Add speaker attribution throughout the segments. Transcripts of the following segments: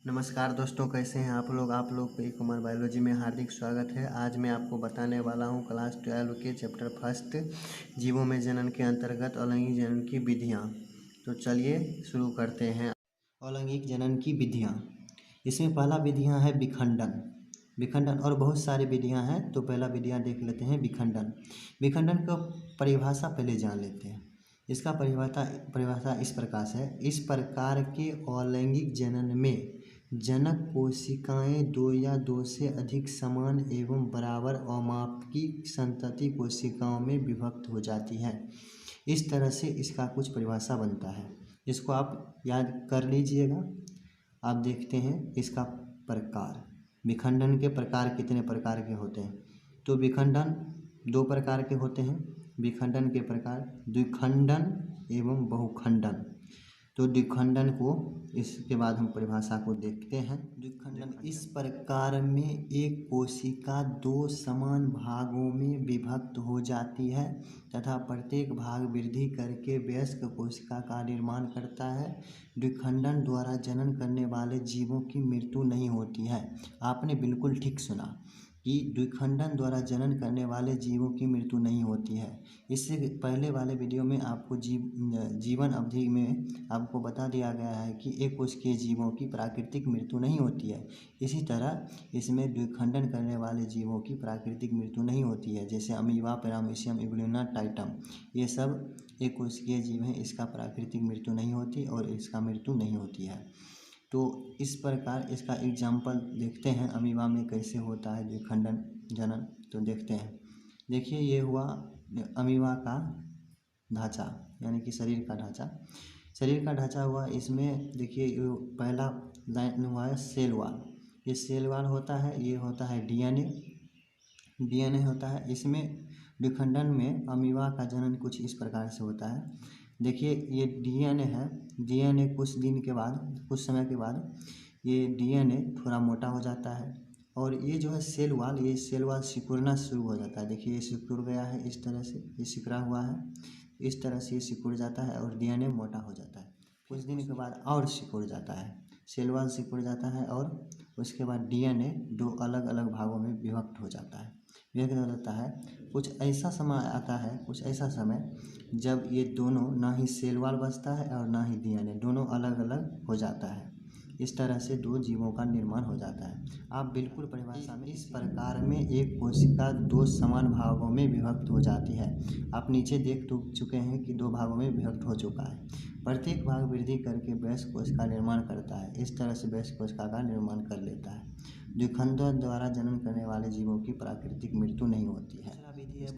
Speaker 1: नमस्कार दोस्तों, कैसे हैं आप लोग पे कुमार बायोलॉजी में हार्दिक स्वागत है। आज मैं आपको बताने वाला हूं क्लास 12 के चैप्टर फर्स्ट जीवों में जनन के अंतर्गत अलैंगिक जनन की विधियां। तो चलिए शुरू करते हैं। अलैंगिक जनन की विधियां, इसमें पहला विधियां है विखंडन और बहुत सारी विधियां हैं। तो पहला विधियां देख लेते हैं विखंडन का परिभाषा पहले जान लेते हैं। इसका परिभाषा इस प्रकार से है। इस प्रकार के अलैंगिक जनन में जनक कोशिकाएं दो या दो से अधिक समान एवं बराबर अमापकी संतति कोशिकाओं में विभक्त हो जाती हैं। इस तरह से इसका कुछ परिभाषा बनता है, इसको आप याद कर लीजिएगा। आप देखते हैं इसका प्रकार, विखंडन के प्रकार कितने प्रकार के होते हैं। तो विखंडन दो प्रकार के होते हैं। विखंडन के प्रकार द्विखंडन एवं बहुखंडन। तो द्विखंडन को, इसके बाद हम परिभाषा को देखते हैं। द्विखंडन इस प्रकार में एक कोशिका दो समान भागों में विभक्त हो जाती है तथा प्रत्येक भाग वृद्धि करके वयस्क कोशिका का निर्माण करता है। द्विखंडन द्वारा जनन करने वाले जीवों की मृत्यु नहीं होती है। आपने बिल्कुल ठीक सुना कि द्विखंडन द्वारा जनन करने वाले जीवों की मृत्यु नहीं होती है। इससे पहले वाले वीडियो में आपको जीवन अवधि में आपको बता दिया गया है कि एक कोशिकीय जीवों की प्राकृतिक मृत्यु नहीं होती है। इसी तरह इसमें द्विखंडन करने वाले जीवों की प्राकृतिक मृत्यु नहीं होती है। जैसे अमीबा, पैरामीशियम, इग्वाना, टाइटम, ये सब एक कोशिकीय जीव हैं। इसका प्राकृतिक मृत्यु नहीं होती और इसका मृत्यु नहीं होती है। तो इस प्रकार इसका एग्जाम्पल देखते हैं अमीबा में कैसे होता है द्विखंडन जनन। तो देखते हैं। देखिए, ये हुआ अमीबा का ढांचा, यानी कि शरीर का ढांचा हुआ। इसमें देखिए पहला लाइन हुआ है सेल वाल। ये सेल वाल होता है, ये होता है डीएनए होता है। इसमें द्विखंडन में अमीबा का जनन कुछ इस प्रकार से होता है। देखिए, ये डीएनए है। डीएनए कुछ समय के बाद ये डीएनए थोड़ा मोटा हो जाता है और ये जो है सेल वाल सिकुड़ना शुरू हो जाता है। देखिए, ये सिकुड़ गया है, इस तरह से ये सिकुड़ा हुआ है। इस तरह से ये सिकुड़ जाता है और डीएनए मोटा हो जाता है। कुछ दिन के बाद और सिकुड़ जाता है, सेल वाल सिकुड़ जाता है और उसके बाद डीएनए दो अलग अलग भागों में विभक्त हो जाता है। कुछ ऐसा समय जब ये दोनों, ना ही सेल वाल बचता है और ना ही डीएनए, दोनों अलग अलग हो जाता है। इस तरह से दो जीवों का निर्माण हो जाता है। आप बिल्कुल परिभाषा में इस प्रकार में एक कोशिका दो समान भागों में विभक्त हो जाती है। आप नीचे देख चुके हैं कि दो भागों में विभक्त हो चुका है। प्रत्येक भाग वृद्धि करके वयस्क कोशिका निर्माण करता है। इस तरह से वयस्क कोशिका का निर्माण कर लेता है। द्विखंडन द्वारा जनन करने वाले जीवों की प्राकृतिक मृत्यु नहीं होती है। दूसरा विधि है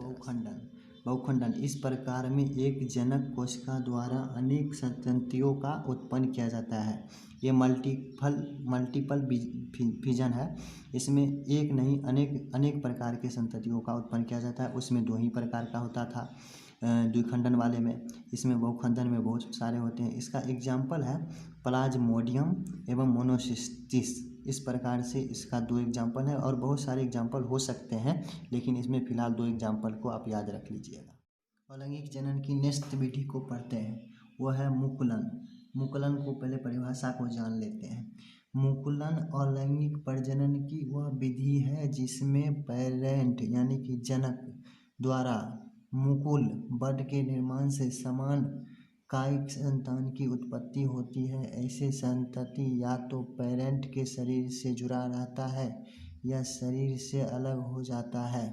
Speaker 1: बहुखंडन। इस प्रकार में एक जनक कोशिका द्वारा अनेक संततियों का उत्पन्न किया जाता है। ये मल्टीपल फिजन है। इसमें एक नहीं अनेक प्रकार के संततियों का उत्पन्न किया जाता है। उसमें दो ही प्रकार का होता था द्विखंडन वाले में। इसमें बहुखंडन में बहुत सारे होते हैं। इसका एग्जाम्पल है प्लाज्मोडियम एवं मोनोसिस्टिस। इस प्रकार से इसका दो एग्जाम्पल है और बहुत सारे एग्जाम्पल हो सकते हैं, लेकिन इसमें फिलहाल दो एग्जाम्पल को आप याद रख लीजिएगा। अलैंगिक जनन की नेक्स्ट विधि को पढ़ते हैं, वह है मुकुलन को पहले परिभाषा को जान लेते हैं। मुकुलन अलैंगिक प्रजनन की वह विधि है जिसमें पेरेंट यानी कि जनक द्वारा मुकुल बड के निर्माण से समान कायिक संतान की उत्पत्ति होती है। ऐसे संतति या तो पेरेंट के शरीर से जुड़ा रहता है या शरीर से अलग हो जाता है।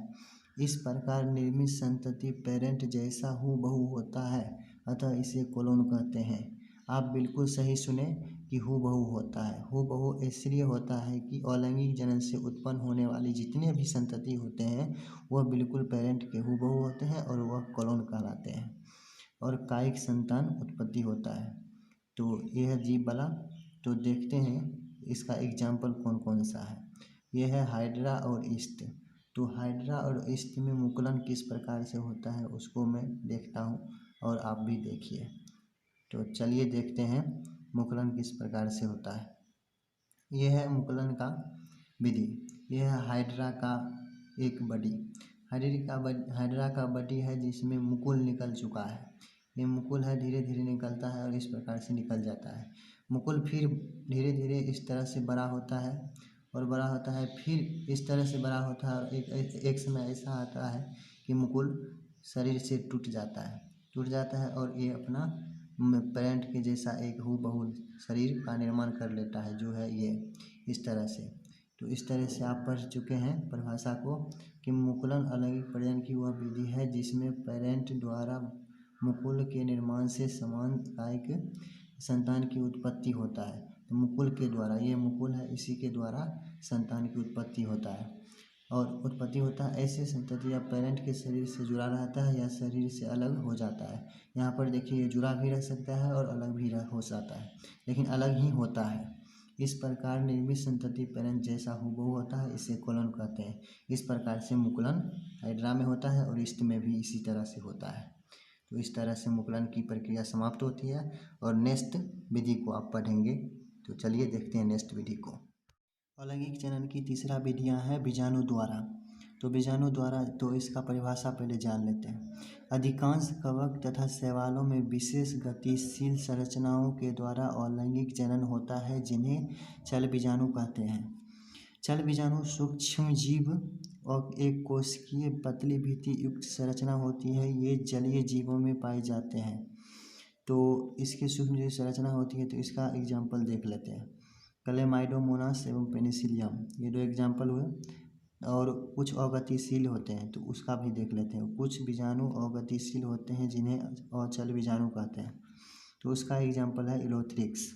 Speaker 1: इस प्रकार निर्मित संतति पेरेंट जैसा हूबहू होता है, अतः इसे कोलोन कहते हैं। आप बिल्कुल सही सुने कि हूबहू होता है। हूबहू इसलिए होता है कि अलैंगिक जनन से उत्पन्न होने वाली जितने भी संतति होते हैं वह बिल्कुल पेरेंट के हूबहू होते हैं और वह कोलोन कहलाते हैं और कायिक संतान उत्पत्ति होता है। तो यह जीव वाला। तो देखते हैं इसका एग्जाम्पल कौन कौन सा है। यह है हाइड्रा और ईस्ट। तो हाइड्रा और ईस्ट में मुकुलन किस प्रकार से होता है उसको मैं देखता हूँ और आप भी देखिए। तो चलिए देखते हैं मुकुलन किस प्रकार से होता है। यह है मुकुलन का विधि। यह है हाइड्रा का एक बॉडी। हाइड्रा का बॉडी है जिसमें मुकुल निकल चुका है। ये मुकुल है, धीरे धीरे निकलता है और इस प्रकार से निकल जाता है। मुकुल फिर धीरे धीरे इस तरह से बड़ा होता है और बड़ा होता है, फिर इस तरह से बड़ा होता है और एक समय ऐसा आता है कि मुकुल शरीर से टूट जाता है और ये अपना पेरेंट के जैसा एक हूबहू शरीर का निर्माण कर लेता है, जो है ये इस तरह से। तो इस तरह से आप पढ़ चुके हैं परिभाषा को कि मुकुलन अलैंगिक प्रजनन की वह विधि है जिसमें पेरेंट द्वारा मुकुल के निर्माण से समान कायिक संतान की उत्पत्ति होता है। तो मुकुल के द्वारा, ये मुकुल है, इसी के द्वारा संतान की उत्पत्ति होता है ऐसे संतति या पेरेंट के शरीर से जुड़ा रहता है या शरीर से अलग हो जाता है। यहाँ पर देखिए, ये जुड़ा भी रह सकता है और अलग भी हो जाता है, लेकिन अलग ही होता है। इस प्रकार निर्मित संतति पेरेंट जैसा हूबहू होता है, इसे कोलन कहते हैं। इस प्रकार से मुकुलन हाइड्रा में होता है और ईस्ट में भी इसी तरह से होता है। तो इस तरह से मुकुलन की प्रक्रिया समाप्त होती है और नेक्स्ट विधि को आप पढ़ेंगे। तो चलिए देखते हैं नेक्स्ट विधि को। अलैंगिक जनन की तीसरा विधियां है बीजाणु द्वारा। तो बीजाणु द्वारा, तो इसका परिभाषा पहले जान लेते हैं। अधिकांश कवक तथा शैवालों में विशेष गतिशील संरचनाओं के द्वारा अलैंगिक जनन होता है, जिन्हें चल बीजाणु कहते हैं। चल बीजाणु सूक्ष्म जीव और एक कोशिकीय पतली भित्ति युक्त संरचना होती है। ये जलीय जीवों में पाए जाते हैं। तो इसकी सूक्ष्म जीव संरचना होती है, तो इसका एग्जाम्पल देख लेते हैं। क्लेमाइडोमोनास एवं पेनिसिलियम, ये दो एग्जाम्पल हुए। और कुछ अगतिशील होते हैं, तो उसका भी देख लेते हैं। कुछ बीजाणु अगतिशील होते हैं जिन्हें अचल बीजाणु कहते हैं, तो उसका एग्जाम्पल है इलोथ्रिक्स।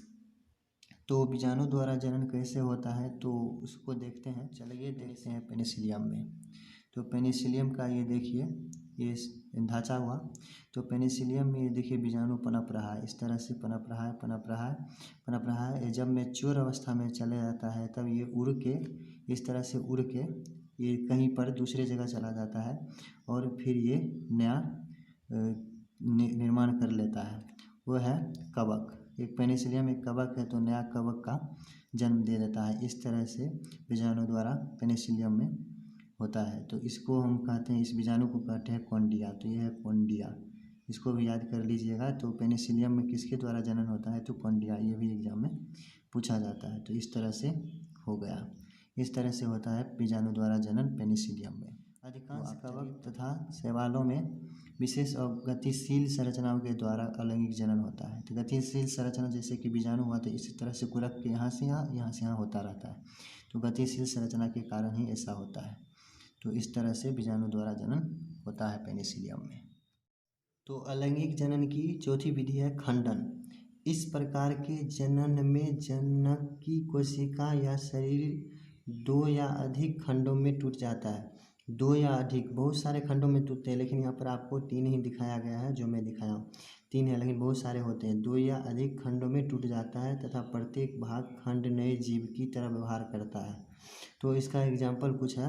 Speaker 1: तो बीजाणु द्वारा जनन कैसे होता है, तो उसको देखते हैं। चलिए देखते हैं पेनिसिलियम में। तो पेनिसिलियम का ये देखिए, ये ढांचा हुआ। तो पेनिसिलियम में ये देखिए बीजाणु पनप रहा है, इस तरह से पनप रहा है। जब मैच्योर अवस्था में चले जाता है, तब ये उड़ के, इस तरह से उड़ के ये कहीं पर दूसरे जगह चला जाता है और फिर ये नया निर्माण कर लेता है, वो है कवक। एक पेनिसिलियम एक कवक है, तो नया कवक का जन्म दे देता है। इस तरह से बीजाणु द्वारा पेनिसिलियम में होता है। तो इसको हम कहते हैं, इस बीजाणु को कहते हैं कॉन्डिया। तो यह है कॉन्डिया, इसको भी याद कर लीजिएगा। तो पेनिसिलियम में किसके द्वारा जनन होता है, तो कॉन्डिया, ये भी एग्जाम में पूछा जाता है। तो इस तरह से हो गया, इस तरह से होता है बीजाणु द्वारा जनन पेनिसिलियम में। अधिकांश कवक तथा शैवालों में विशेष और गतिशील संरचनाओं के द्वारा अलैंगिक जनन होता है। तो गतिशील संरचना, जैसे कि बीजाणु हुआ, तो इसी तरह से गुरक के यहाँ से यहाँ होता रहता है। तो गतिशील संरचना के कारण ही ऐसा होता है। तो इस तरह से बीजाणु द्वारा जनन होता है पेनिसिलियम में। तो अलैंगिक जनन की चौथी विधि है खंडन। इस प्रकार के जनन में जनक की कोशिका या शरीर दो या अधिक खंडों में टूट जाता है। दो या अधिक, बहुत सारे खंडों में टूटते हैं, लेकिन यहाँ पर आपको 3 ही दिखाया गया है, जो मैं दिखाया हूँ 3 है, लेकिन बहुत सारे होते हैं। 2 या अधिक खंडों में टूट जाता है तथा प्रत्येक भाग खंड नए जीव की तरह व्यवहार करता है। तो इसका एग्जाम्पल कुछ है,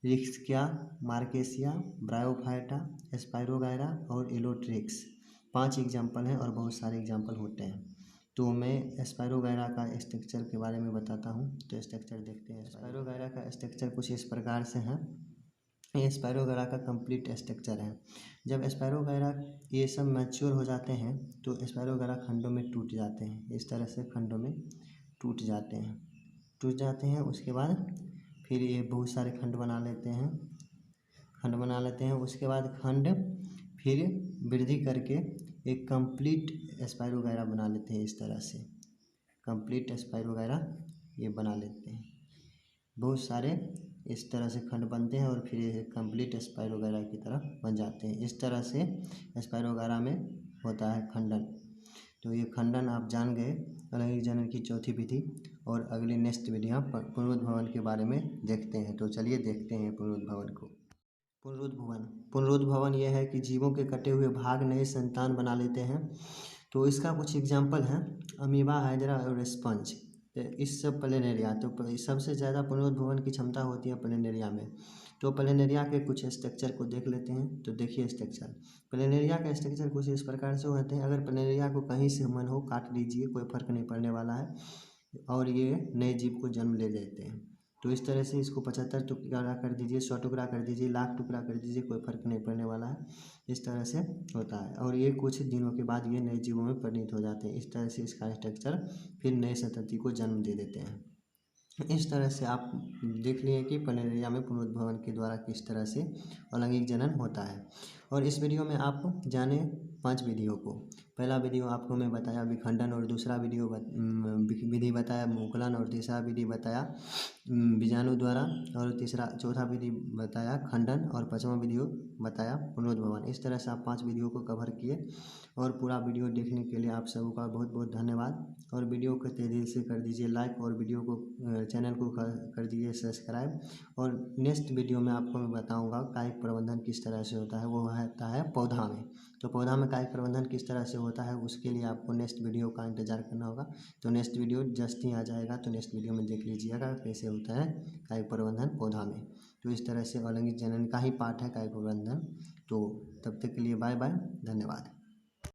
Speaker 1: रिक्सकिया, मार्केसिया, ब्रायोफाइटा, स्पाइरोगायरा और एलोट्रिक्स। 5 एग्जाम्पल हैं और बहुत सारे एग्जाम्पल होते हैं। तो मैं स्पाइरोगायरा का स्ट्रक्चर के बारे में बताता हूँ। तो स्ट्रक्चर देखते हैं। स्पाइरोगायरा का स्ट्रक्चर कुछ इस प्रकार से है। ये स्पाइरोगायरा का कंप्लीट स्ट्रक्चर है। जब स्पाइरोगायरा ये सब मैच्योर हो जाते हैं, तो स्पाइरोगायरा खंडों में टूट जाते हैं। इस तरह से खंडों में टूट जाते हैं। उसके बाद फिर ये बहुत सारे खंड बना लेते हैं। उसके बाद खंड फिर वृद्धि करके एक कंप्लीट स्पाइरोगायरा बना लेते हैं। इस तरह से कंप्लीट स्पाइरोगायरा ये बना लेते हैं। बहुत सारे इस तरह से खंड बनते हैं और फिर ये कंप्लीट स्पाइरोगायरा की तरह बन जाते हैं। इस तरह से स्पाइरोगायरा में होता है खंडन। तो ये खंडन आप जान गए अलैंगिक जनन की चौथी विधि। और अगली नेक्स्ट विधियाँ पुनरुद्भवन के बारे में देखते हैं। तो चलिए देखते हैं पुनरुद्भवन को। पुनरुद्भवन यह है कि जीवों के कटे हुए भाग नए संतान बना लेते हैं। तो इसका कुछ एग्जाम्पल हैं, अमीबा, हाइड्रा और स्पंज। इस सब प्लेनेरिया, तो सबसे ज़्यादा पुनरुद्भवन की क्षमता होती है प्लेनेरिया में। तो प्लेनेरिया के कुछ स्ट्रक्चर को देख लेते हैं। तो देखिए स्ट्रक्चर, प्लेनेरिया का स्ट्रक्चर कुछ इस प्रकार से होते हैं। अगर प्लेनेरिया को कहीं से मन हो काट लीजिए, कोई फर्क नहीं पड़ने वाला है, और ये नए जीव को जन्म ले लेते हैं। तो इस तरह से इसको 75 टुकड़ा कर दीजिए, 100 टुकड़ा कर दीजिए, लाख टुकड़ा कर दीजिए, कोई फर्क नहीं पड़ने वाला है। इस तरह से होता है और ये कुछ दिनों के बाद ये नए जीवों में परिणत हो जाते हैं। इस तरह से इसका स्ट्रक्चर फिर नए संतति को जन्म दे देते हैं। इस तरह से आप देख लिए कि प्लेनेरिया में पुनरुद्भवन के द्वारा किस तरह से अलैंगिक जनन होता है। और इस वीडियो में आप जाने 5 विधियों को। पहला वीडियो आपको मैं बताया विखंडन, और दूसरा वीडियो विधि बताया मुकुलन, और तीसरा विधि बताया बीजाणु द्वारा, और चौथा विधि बताया खंडन, और पाँचवा वीडियो बताया पुनरुद्भवन। इस तरह से आप 5 वीडियो को कवर किए और पूरा वीडियो देखने के लिए आप सबका बहुत बहुत धन्यवाद। और वीडियो को तेज़ी से कर दीजिए लाइक, और वीडियो को चैनल को कर दीजिए सब्सक्राइब। और नेक्स्ट वीडियो में आपको मैं बताऊंगा कायिक प्रबंधन किस तरह से होता है, वो होता है पौधा में। तो पौधा में कायिक प्रबंधन किस तरह से होता है उसके लिए आपको नेक्स्ट वीडियो का इंतज़ार करना होगा। तो नेक्स्ट वीडियो जस्ट ही आ जाएगा, तो नेक्स्ट वीडियो में देख लीजिएगा कैसे होता है कायिक प्रबंधन पौधा में। तो इस तरह से अलैंगिक जनन का ही पार्ट है कायिक प्रबंधन। तो तब तक के लिए बाय बाय, धन्यवाद।